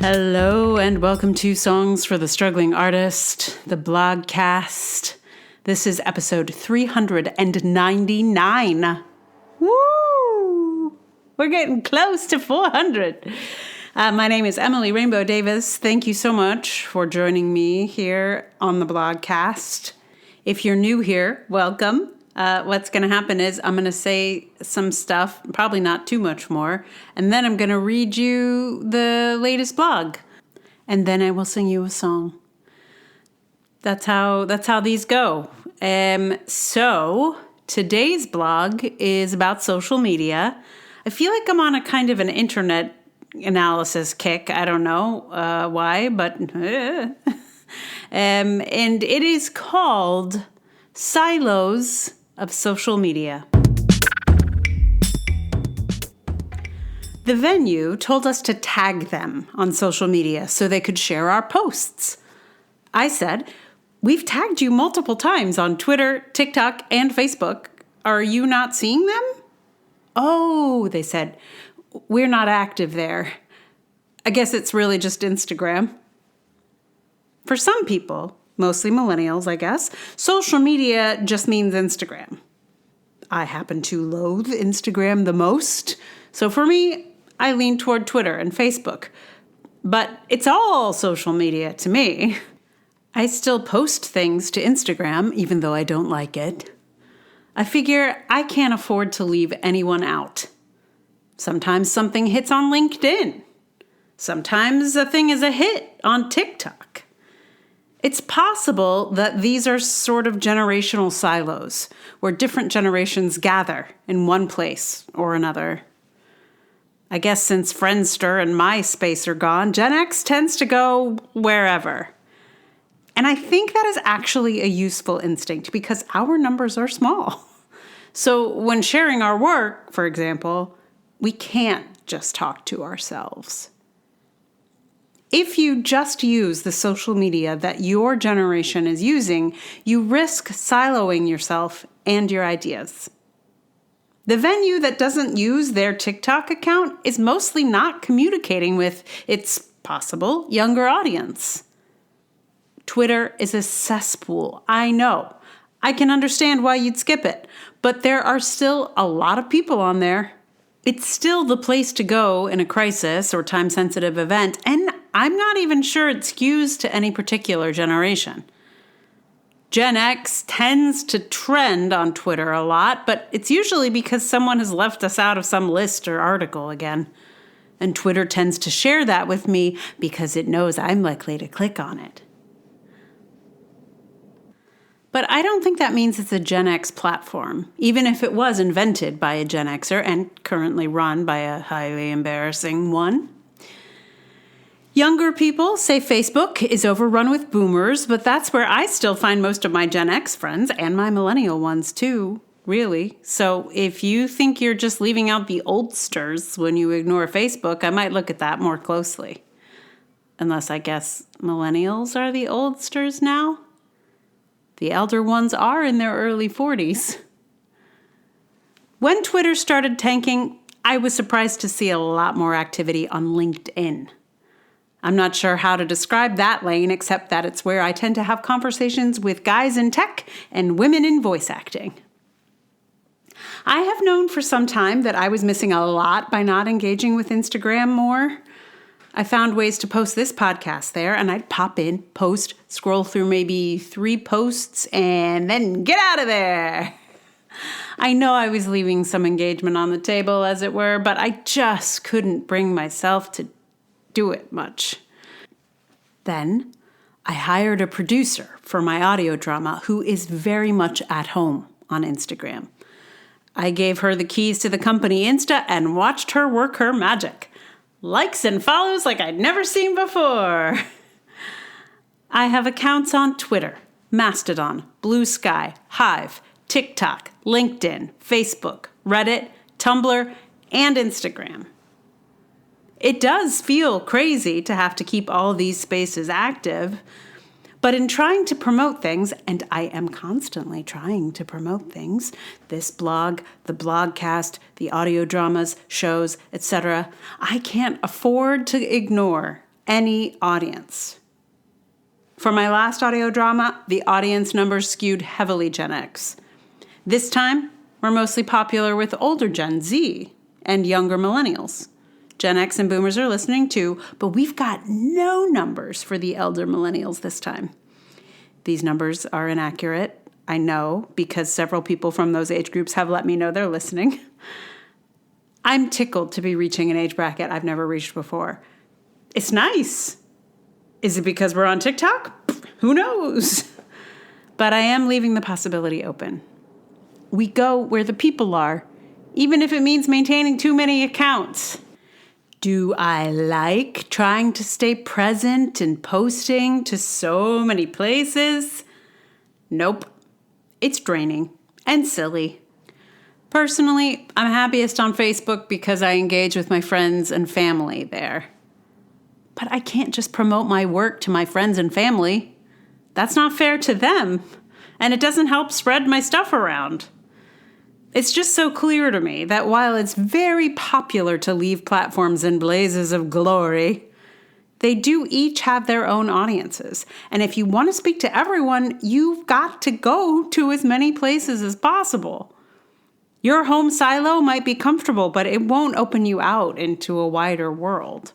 Hello and welcome to Songs for the Struggling Artist, the blogcast. This is episode 399. Woo! We're getting close to 400. My name is Emily Rainbow Davis. Thank you so much for joining me here on the blogcast. If you're new here, welcome. What's going to happen is I'm going to say some stuff, probably not too much more, and then I'm going to read you the latest blog, and then I will sing you a song. That's how these go. So today's blog is about social media. I feel like I'm on a kind of an internet analysis kick. I don't know why, but and it is called Silos of Social Media. The venue told us to tag them on social media so they could share our posts. I said, "We've tagged you multiple times on Twitter, TikTok, and Facebook. Are you not seeing them?" "Oh," they said, "we're not active there. I guess it's really just Instagram." For some people, mostly millennials, I guess, social media just means Instagram. I happen to loathe Instagram the most, so for me, I lean toward Twitter and Facebook. But it's all social media to me. I still post things to Instagram, even though I don't like it. I figure I can't afford to leave anyone out. Sometimes something hits on LinkedIn. Sometimes a thing is a hit on TikTok. It's possible that these are sort of generational silos, where different generations gather in one place or another. I guess since Friendster and MySpace are gone, Gen X tends to go wherever. And I think that is actually a useful instinct because our numbers are small. So when sharing our work, for example, we can't just talk to ourselves. If you just use the social media that your generation is using, you risk siloing yourself and your ideas. The venue that doesn't use their TikTok account is mostly not communicating with its possible younger audience. Twitter is a cesspool, I know. I can understand why you'd skip it, but there are still a lot of people on there. It's still the place to go in a crisis or time-sensitive event, and I'm not even sure it skews to any particular generation. Gen X tends to trend on Twitter a lot, but it's usually because someone has left us out of some list or article again. And Twitter tends to share that with me because it knows I'm likely to click on it. But I don't think that means it's a Gen X platform, even if it was invented by a Gen Xer and currently run by a highly embarrassing one. Younger people say Facebook is overrun with boomers, but that's where I still find most of my Gen X friends and my millennial ones too, really. So if you think you're just leaving out the oldsters when you ignore Facebook, I might look at that more closely. Unless I guess millennials are the oldsters now? The elder ones are in their early 40s. When Twitter started tanking, I was surprised to see a lot more activity on LinkedIn. I'm not sure how to describe that lane, except that it's where I tend to have conversations with guys in tech and women in voice acting. I have known for some time that I was missing a lot by not engaging with Instagram more. I found ways to post this podcast there, and I'd pop in, post, scroll through maybe 3 posts, and then get out of there. I know I was leaving some engagement on the table, as it were, but I just couldn't bring myself to do it much. Then I hired a producer for my audio drama who is very much at home on Instagram. I gave her the keys to the company Insta and watched her work her magic. Likes and follows like I'd never seen before. I have accounts on Twitter, Mastodon, Bsky, Hive, TikTok, LinkedIn, Facebook, Reddit, Tumblr, and Instagram. It does feel crazy to have to keep all these spaces active, but in trying to promote things, and I am constantly trying to promote things, this blog, the blogcast, the audio dramas, shows, etc., I can't afford to ignore any audience. For my last audio drama, the audience numbers skewed heavily Gen X. This time, we're mostly popular with older Gen Z and younger millennials. Gen X and boomers are listening too, but we've got no numbers for the elder millennials this time. These numbers are inaccurate, I know, because several people from those age groups have let me know they're listening. I'm tickled to be reaching an age bracket I've never reached before. It's nice. Is it because we're on TikTok? Who knows? But I am leaving the possibility open. We go where the people are, even if it means maintaining too many accounts. Do I like trying to stay present and posting to so many places? Nope. It's draining and silly. Personally, I'm happiest on Facebook because I engage with my friends and family there. But I can't just promote my work to my friends and family. That's not fair to them, and it doesn't help spread my stuff around. It's just so clear to me that while it's very popular to leave platforms in blazes of glory, they do each have their own audiences. And if you want to speak to everyone, you've got to go to as many places as possible. Your home silo might be comfortable, but it won't open you out into a wider world.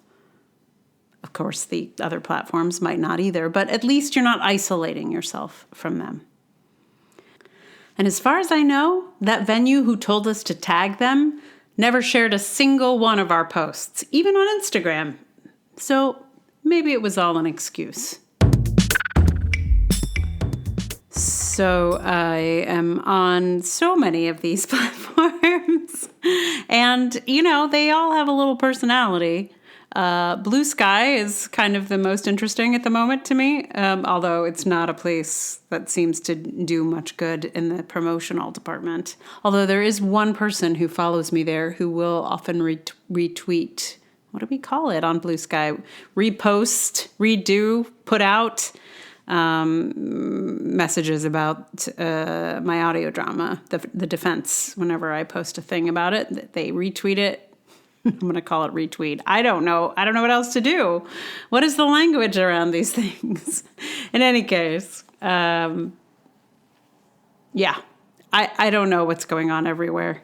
Of course, the other platforms might not either, but at least you're not isolating yourself from them. And as far as I know, that venue who told us to tag them never shared a single one of our posts, even on Instagram. So maybe it was all an excuse. So I am on so many of these platforms. And, they all have a little personality. Bsky is kind of the most interesting at the moment to me, although it's not a place that seems to do much good in the promotional department. Although there is one person who follows me there who will often retweet, what do we call it on Bsky? Repost, redo, put out messages about my audio drama, the defense. Whenever I post a thing about it, they retweet it. I'm going to call it retweet. I don't know what else to do. What is the language around these things? In any case, I don't know what's going on everywhere.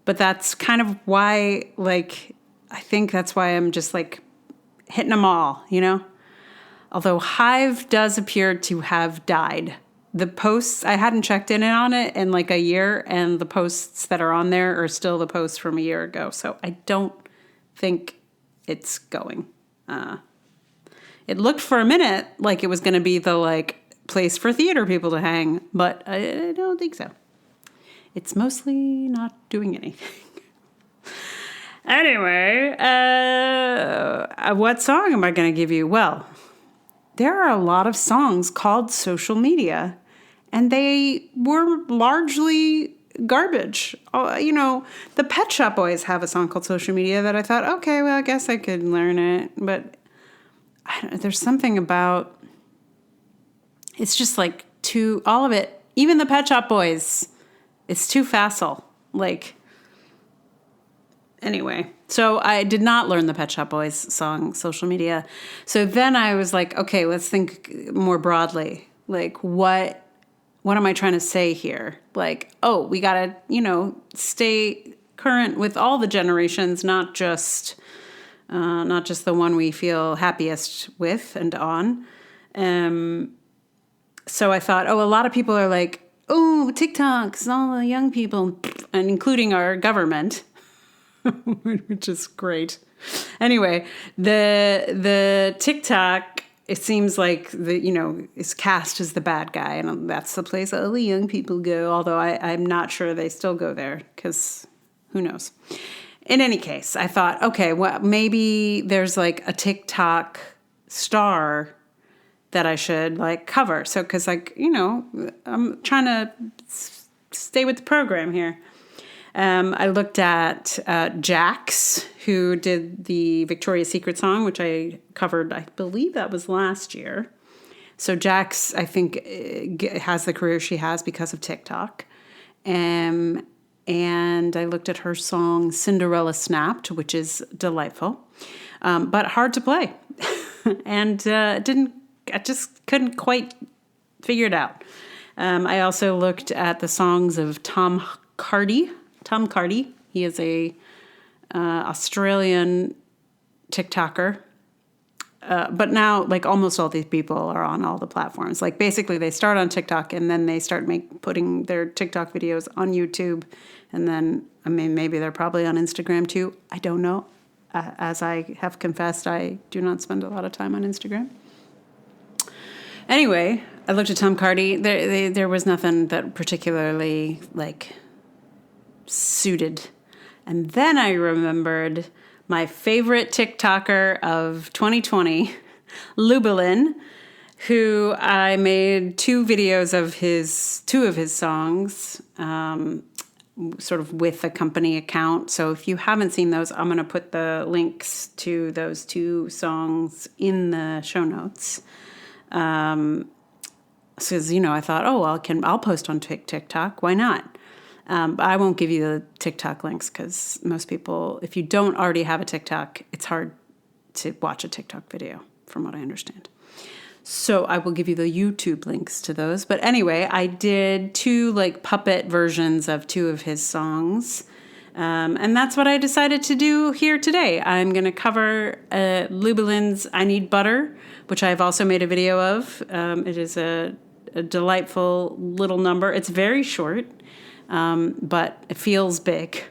But that's kind of why, I think that's why I'm just, hitting them all, Although Hive does appear to have died. The posts, I hadn't checked in on it in a year, and the posts that are on there are still the posts from a year ago. So I don't think it's going. It looked for a minute like it was going to be the place for theater people to hang, but I don't think so. It's mostly not doing anything. Anyway, what song am I going to give you? Well, there are a lot of songs called Social Media, and they were largely garbage. The Pet Shop Boys have a song called Social Media that I thought, okay, well, I guess I could learn it. But there's something about, it's just all of it, even the Pet Shop Boys, it's too facile. Anyway, so I did not learn the Pet Shop Boys song, Social Media. So then I was like, okay, let's think more broadly. What am I trying to say here? We got to, stay current with all the generations, not just the one we feel happiest with and on. So I thought, a lot of people are TikTok's all the young people, and including our government. Which is great. Anyway, the TikTok, it seems like is cast as the bad guy, and that's the place all the young people go. Although I'm not sure they still go there, because who knows. In any case, I thought, okay, well, maybe there's a TikTok star that I should cover. So, because I'm trying to stay with the program here. I looked at Jax, who did the Victoria's Secret song, which I covered, I believe that was last year. So Jax, I think, has the career she has because of TikTok. And I looked at her song Cinderella Snapped, which is delightful, but hard to play. and I just couldn't quite figure it out. I also looked at the songs of Tom Cardy. Tom Cardy, he is a Australian TikToker. But now, like, almost all these people are on all the platforms. Like, basically, they start on TikTok and then they start putting their TikTok videos on YouTube. And then, I mean, maybe they're probably on Instagram too. I don't know. As I have confessed, I do not spend a lot of time on Instagram. Anyway, I looked at Tom Cardy. There was nothing that particularly, like, suited. And then I remembered my favorite TikToker of 2020, Lubalin, who I made two of his songs, sort of with a company account. So if you haven't seen those, I'm going to put the links to those two songs in the show notes. Because, I thought, I'll post on TikTok. Why not? But I won't give you the TikTok links because most people, if you don't already have a TikTok, it's hard to watch a TikTok video, from what I understand. So I will give you the YouTube links to those. But anyway, I did two puppet versions of two of his songs. And that's what I decided to do here today. I'm going to cover Lubalin's I Need Butter, which I've also made a video of. It is a delightful little number. It's very short. But it feels big.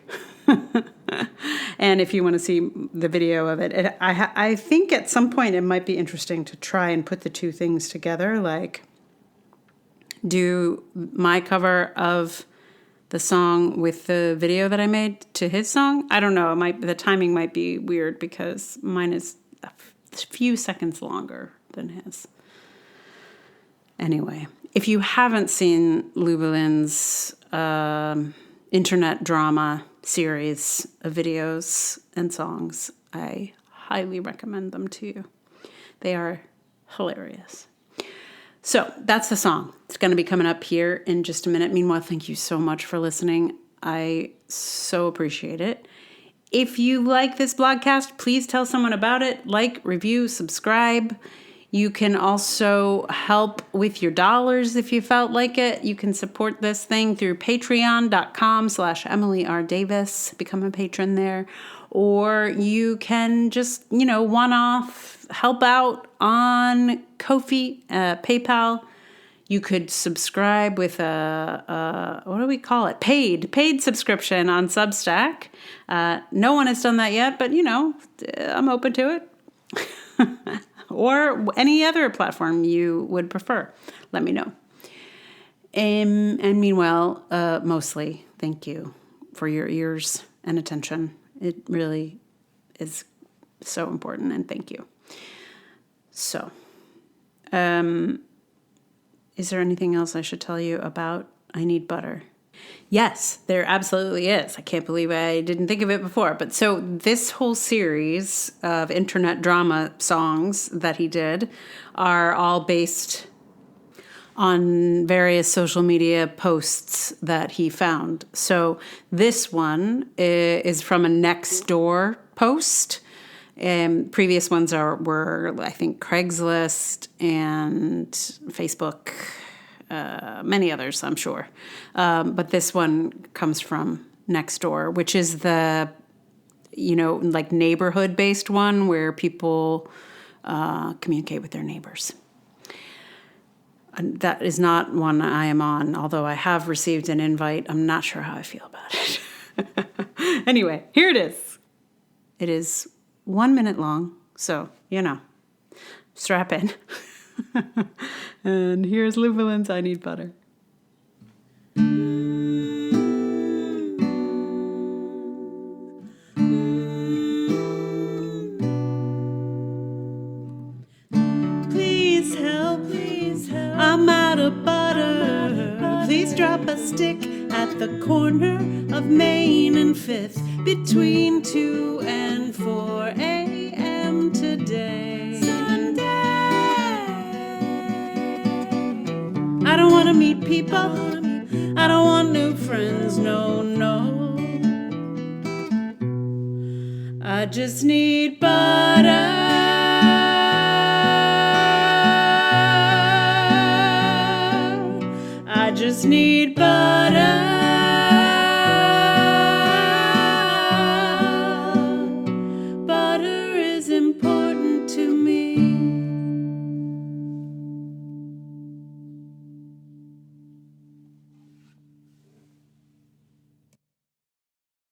And if you want to see the video of it, I think at some point it might be interesting to try and put the two things together, like do my cover of the song with the video that I made to his song. I don't know. The timing might be weird because mine is a few seconds longer than his. Anyway, if you haven't seen Lubalin's internet drama series of videos and songs, I highly recommend them to you. They are hilarious. So that's the song. It's going to be coming up here in just a minute. Meanwhile, thank you so much for listening. I so appreciate it. If you like this blogcast, please tell someone about it. Like, review, subscribe. You can also help with your dollars if you felt like it. You can support this thing through patreon.com/Emily R. Davis. Become a patron there. Or you can just, one-off help out on Ko-fi, PayPal. You could subscribe with a what do we call it? Paid subscription on Substack. No one has done that yet, but, I'm open to it. Or any other platform you would prefer. Let me know. And meanwhile, mostly, thank you for your ears and attention. It really is so important, and thank you. So, is there anything else I should tell you about I Need Butter? Yes, there absolutely is. I can't believe I didn't think of it before. But so this whole series of internet drama songs that he did are all based on various social media posts that he found. So this one is from a Nextdoor post. Previous ones were, I think, Craigslist and Facebook. Many others, I'm sure. But this one comes from Nextdoor, which is the, neighborhood-based one where people communicate with their neighbors. And that is not one I am on, although I have received an invite. I'm not sure how I feel about it. Anyway, here it is. It is 1 minute long, so, strap in. And here's Lubalin's I Need Butter. Please help, I'm out of butter. Please drop a stick at the corner of Main and 5th between 2 and 4 a.m. today. I don't want to meet people. I don't want new friends. No. I just need butter. just need butter.